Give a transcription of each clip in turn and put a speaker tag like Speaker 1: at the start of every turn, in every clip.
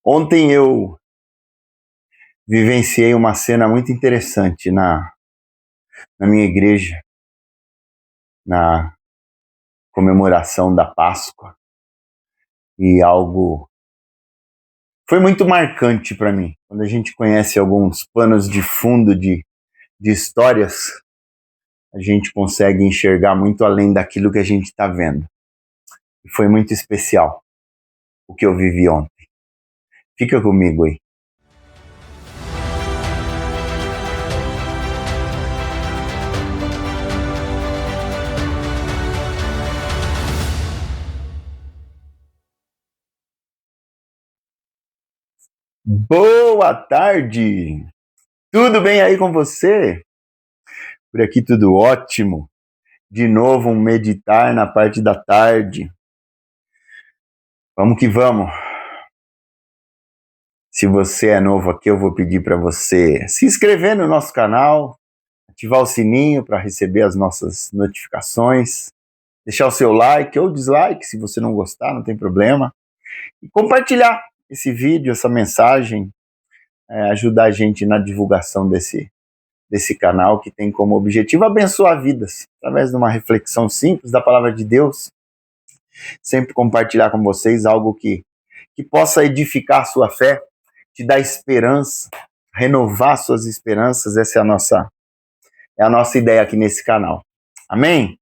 Speaker 1: Ontem eu vivenciei uma cena muito interessante na minha igreja, na comemoração da Páscoa, e algo foi muito marcante para mim. Quando a gente conhece alguns panos de fundo de histórias, a gente consegue enxergar muito além daquilo que a gente está vendo. E foi muito especial o que eu vivi ontem. Fica comigo aí. Boa tarde! Tudo bem aí com você? Por aqui tudo ótimo. De novo um meditar na parte da tarde. Vamos que vamos. Se você é novo aqui, eu vou pedir para você se inscrever no nosso canal, ativar o sininho para receber as nossas notificações, deixar o seu like ou dislike se você não gostar, não tem problema, e compartilhar esse vídeo, essa mensagem, ajudar a gente na divulgação desse canal que tem como objetivo abençoar vidas, através de uma reflexão simples da palavra de Deus, sempre compartilhar com vocês algo que possa edificar a sua fé, te dar esperança, renovar suas esperanças. Essa é a nossa ideia aqui nesse canal. Amém?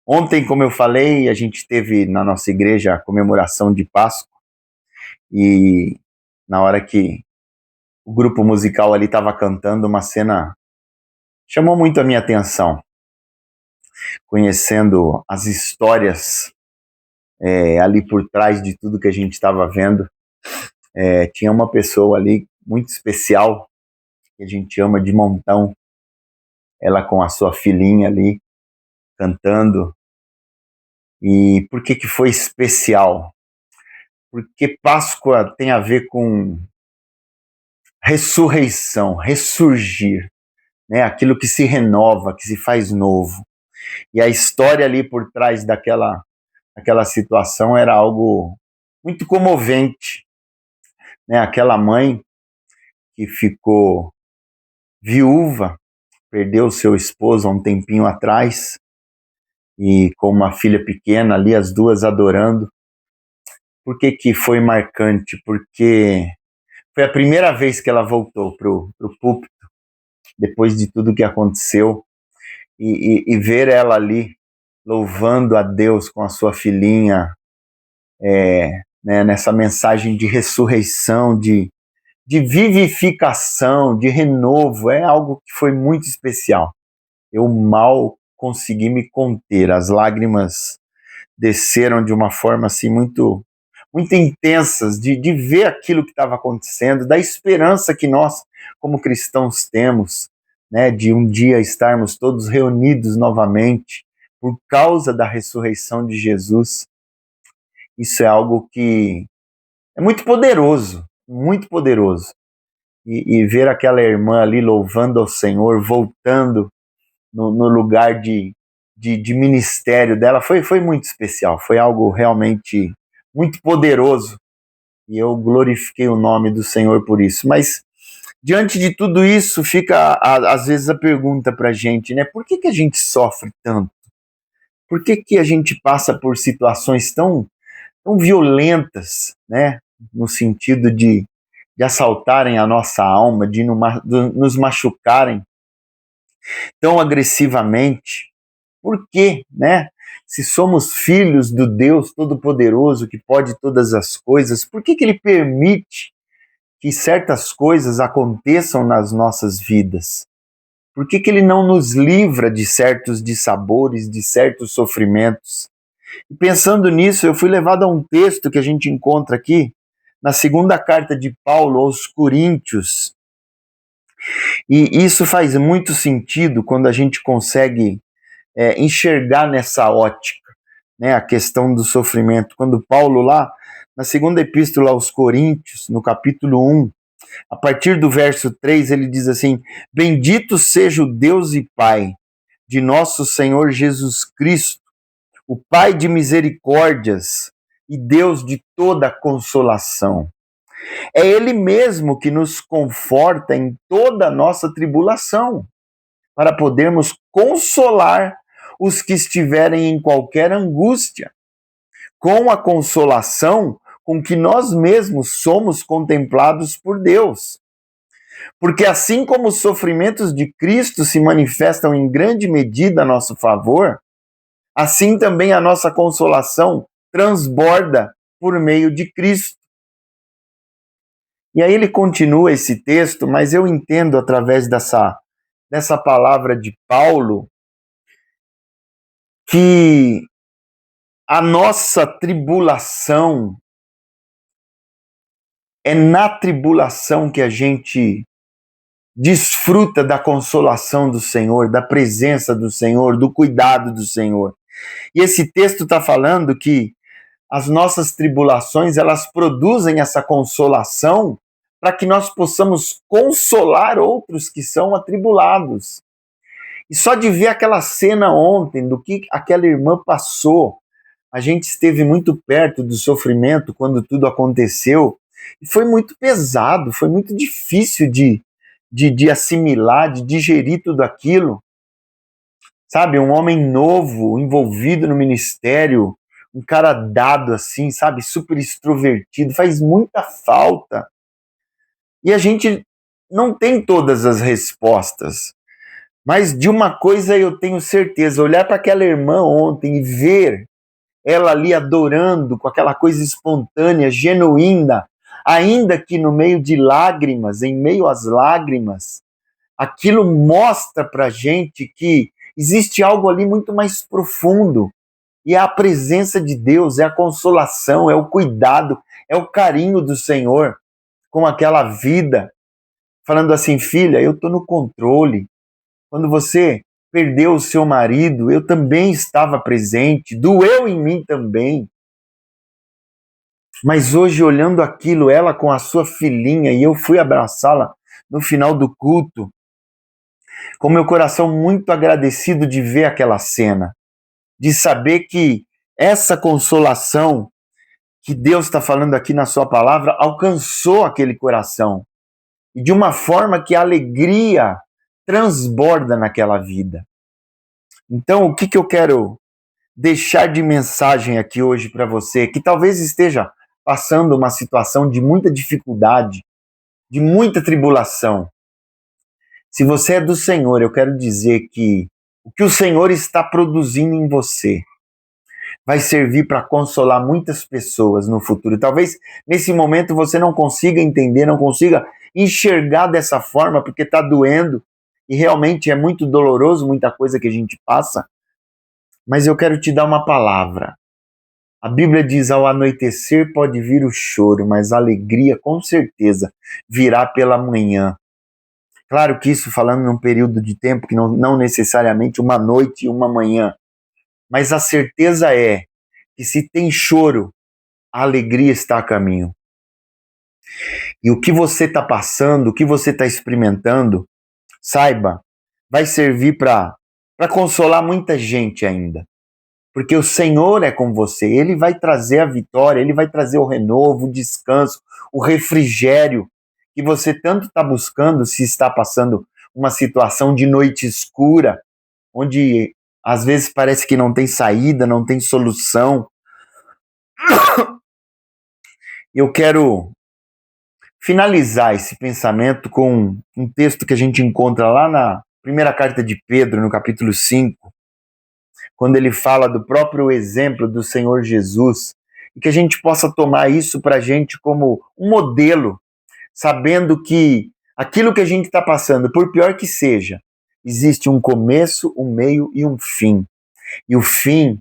Speaker 1: Ontem, como eu falei, a gente teve na nossa igreja a comemoração de Páscoa, e na hora que o grupo musical ali estava cantando, uma cena chamou muito a minha atenção. Conhecendo as histórias ali por trás de tudo que a gente estava vendo, tinha uma pessoa ali muito especial, que a gente ama de montão, ela com a sua filhinha ali, cantando. E por que foi especial? Porque Páscoa tem a ver com ressurreição, ressurgir, né? Aquilo que se renova, que se faz novo. E a história ali por trás daquela situação era algo muito comovente, né? Aquela mãe que ficou viúva, perdeu seu esposo há um tempinho atrás, e com uma filha pequena ali, as duas adorando. Por que foi marcante? Porque foi a primeira vez que ela voltou pro púlpito, depois de tudo que aconteceu, e ver ela ali louvando a Deus com a sua filhinha, né, nessa mensagem de ressurreição, de vivificação, de renovo, é algo que foi muito especial. Eu mal consegui me conter, as lágrimas desceram de uma forma assim muito intensas, de ver aquilo que estava acontecendo, da esperança que nós, como cristãos, temos, né, de um dia estarmos todos reunidos novamente por causa da ressurreição de Jesus. Isso é algo que é muito poderoso, muito poderoso. E ver aquela irmã ali louvando ao Senhor, voltando no lugar de ministério dela, foi muito especial, foi algo realmente muito poderoso, e eu glorifiquei o nome do Senhor por isso. Mas, diante de tudo isso, fica às vezes a pergunta para a gente, né? Por que a gente sofre tanto? Por que a gente passa por situações tão violentas, né? No sentido de assaltarem a nossa alma, de nos machucarem tão agressivamente? Por quê, né? Se somos filhos do Deus Todo-Poderoso, que pode todas as coisas, por que Ele permite que certas coisas aconteçam nas nossas vidas? Por que Ele não nos livra de certos dissabores, de certos sofrimentos? E pensando nisso, eu fui levado a um texto que a gente encontra aqui, na segunda carta de Paulo aos Coríntios. E isso faz muito sentido quando a gente consegue enxergar nessa ótica, né, a questão do sofrimento. Quando Paulo, lá na segunda epístola aos Coríntios, no capítulo 1, a partir do verso 3, ele diz assim: bendito seja o Deus e Pai de nosso Senhor Jesus Cristo, o Pai de misericórdias e Deus de toda consolação, É Ele mesmo que nos conforta em toda a nossa tribulação, para podermos consolar os que estiverem em qualquer angústia, com a consolação com que nós mesmos somos contemplados por Deus. Porque assim como os sofrimentos de Cristo se manifestam em grande medida a nosso favor, assim também a nossa consolação transborda por meio de Cristo. E aí ele continua esse texto, mas eu entendo através dessa palavra de Paulo que a nossa tribulação é na tribulação que a gente desfruta da consolação do Senhor, da presença do Senhor, do cuidado do Senhor. E esse texto está falando que as nossas tribulações, elas produzem essa consolação para que nós possamos consolar outros que são atribulados. E só de ver aquela cena ontem, do que aquela irmã passou, a gente esteve muito perto do sofrimento quando tudo aconteceu, e foi muito pesado, foi muito difícil de assimilar, de digerir tudo aquilo. Sabe, um homem novo, envolvido no ministério, um cara dado assim, sabe, super extrovertido, faz muita falta. E a gente não tem todas as respostas, mas de uma coisa eu tenho certeza, olhar para aquela irmã ontem e ver ela ali adorando com aquela coisa espontânea, genuína, ainda que no meio de lágrimas, em meio às lágrimas, aquilo mostra para a gente que existe algo ali muito mais profundo, e é a presença de Deus, é a consolação, é o cuidado, é o carinho do Senhor com aquela vida, falando assim: filha, eu estou no controle. Quando você perdeu o seu marido, eu também estava presente, doeu em mim também. Mas hoje, olhando aquilo, ela com a sua filhinha, e eu fui abraçá-la no final do culto, com meu coração muito agradecido de ver aquela cena, de saber que essa consolação que Deus está falando aqui na sua palavra alcançou aquele coração, e de uma forma que a alegria transborda naquela vida. Então, o que eu quero deixar de mensagem aqui hoje para você, que talvez esteja passando uma situação de muita dificuldade, de muita tribulação. Se você é do Senhor, eu quero dizer que o que o Senhor está produzindo em você vai servir para consolar muitas pessoas no futuro. Talvez nesse momento você não consiga entender, não consiga enxergar dessa forma, porque está doendo, e realmente é muito doloroso muita coisa que a gente passa, mas eu quero te dar uma palavra. A Bíblia diz: ao anoitecer pode vir o choro, mas a alegria com certeza virá pela manhã. Claro que isso falando num período de tempo que não necessariamente uma noite e uma manhã, mas a certeza é que se tem choro, a alegria está a caminho. E o que você está passando, o que você está experimentando, saiba, vai servir para consolar muita gente ainda. Porque o Senhor é com você, Ele vai trazer a vitória, Ele vai trazer o renovo, o descanso, o refrigério que você tanto está buscando se está passando uma situação de noite escura, onde às vezes parece que não tem saída, não tem solução. Eu quero finalizar esse pensamento com um texto que a gente encontra lá na primeira carta de Pedro, no capítulo 5, quando ele fala do próprio exemplo do Senhor Jesus, e que a gente possa tomar isso para a gente como um modelo, sabendo que aquilo que a gente está passando, por pior que seja, existe um começo, um meio e um fim. E o fim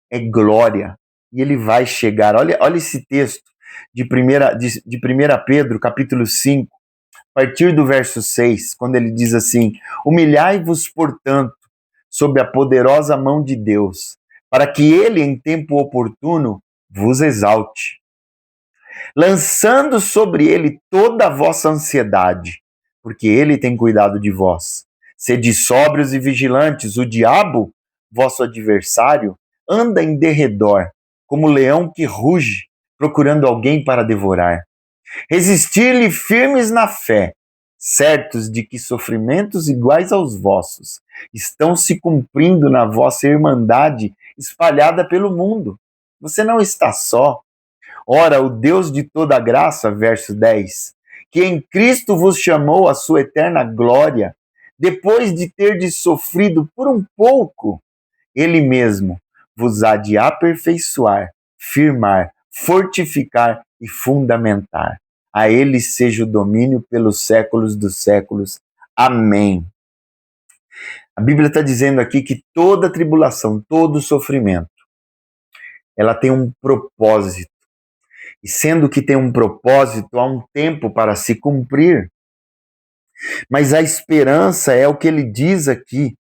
Speaker 1: é glória, e ele vai chegar. Olha esse texto de 1 Pedro, capítulo 5, a partir do verso 6, quando ele diz assim: humilhai-vos, portanto, sob a poderosa mão de Deus, para que ele, em tempo oportuno, vos exalte, lançando sobre ele toda a vossa ansiedade, porque ele tem cuidado de vós. Sede sóbrios e vigilantes, o diabo, vosso adversário, anda em derredor, como leão que ruge, procurando alguém para devorar. Resistir-lhe firmes na fé, certos de que sofrimentos iguais aos vossos estão se cumprindo na vossa irmandade espalhada pelo mundo. Você não está só. Ora, o Deus de toda graça, verso 10, que em Cristo vos chamou à sua eterna glória, depois de terdes sofrido por um pouco, ele mesmo vos há de aperfeiçoar, firmar, fortificar e fundamentar. A ele seja o domínio pelos séculos dos séculos. Amém. A Bíblia está dizendo aqui que toda tribulação, todo sofrimento, ela tem um propósito. E sendo que tem um propósito, há um tempo para se cumprir. Mas a esperança é o que ele diz aqui.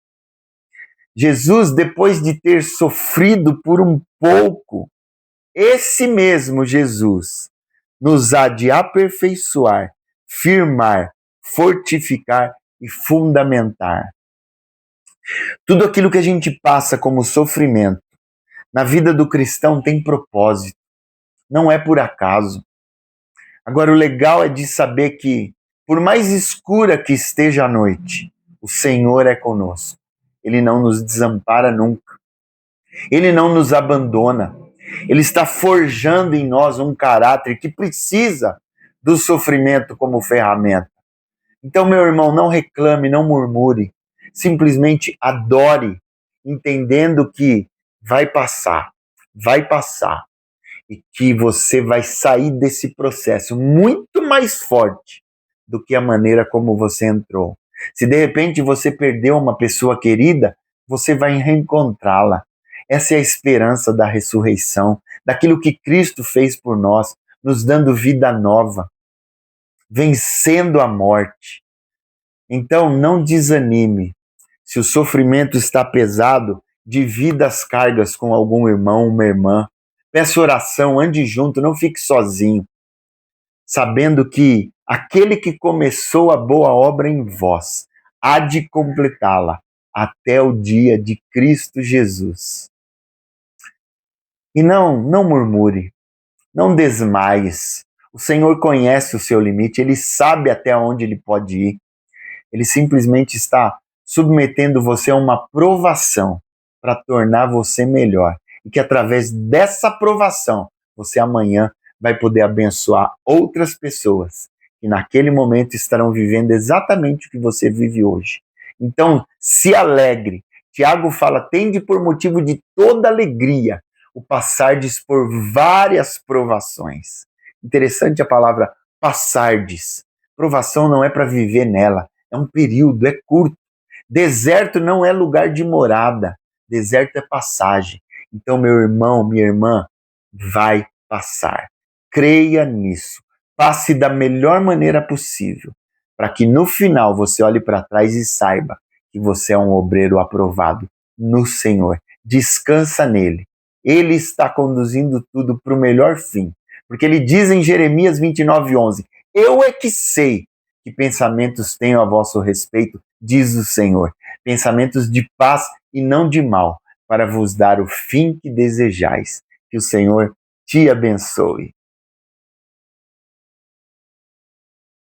Speaker 1: Jesus, depois de ter sofrido por um pouco, esse mesmo Jesus nos há de aperfeiçoar, firmar, fortificar e fundamentar. Tudo aquilo que a gente passa como sofrimento na vida do cristão tem propósito, não é por acaso. Agora, o legal é de saber que, por mais escura que esteja a noite, o Senhor é conosco. Ele não nos desampara nunca. Ele não nos abandona. Ele está forjando em nós um caráter que precisa do sofrimento como ferramenta. Então, meu irmão, não reclame, não murmure. Simplesmente adore, entendendo que vai passar. E que você vai sair desse processo muito mais forte do que a maneira como você entrou. Se de repente você perdeu uma pessoa querida, você vai reencontrá-la. Essa é a esperança da ressurreição, daquilo que Cristo fez por nós, nos dando vida nova, vencendo a morte. Então, não desanime. Se o sofrimento está pesado, divida as cargas com algum irmão, uma irmã. Peça oração, ande junto, não fique sozinho. Sabendo que aquele que começou a boa obra em vós há de completá-la até o dia de Cristo Jesus. E não murmure, não desmaies. O Senhor conhece o seu limite, Ele sabe até onde Ele pode ir. Ele simplesmente está submetendo você a uma provação para tornar você melhor. E que através dessa provação, você amanhã vai poder abençoar outras pessoas que naquele momento estarão vivendo exatamente o que você vive hoje. Então, se alegre. Tiago fala, tende por motivo de toda alegria o passardes por várias provações. Interessante a palavra passardes. Provação não é para viver nela, é um período, é curto. Deserto não é lugar de morada, deserto é passagem. Então, meu irmão, minha irmã, vai passar. Creia nisso. Passe da melhor maneira possível, para que no final você olhe para trás e saiba que você é um obreiro aprovado no Senhor. Descansa nele. Ele está conduzindo tudo para o melhor fim. Porque ele diz em Jeremias 29:11, eu é que sei que pensamentos tenho a vosso respeito, diz o Senhor, pensamentos de paz e não de mal, para vos dar o fim que desejais. Que o Senhor te abençoe.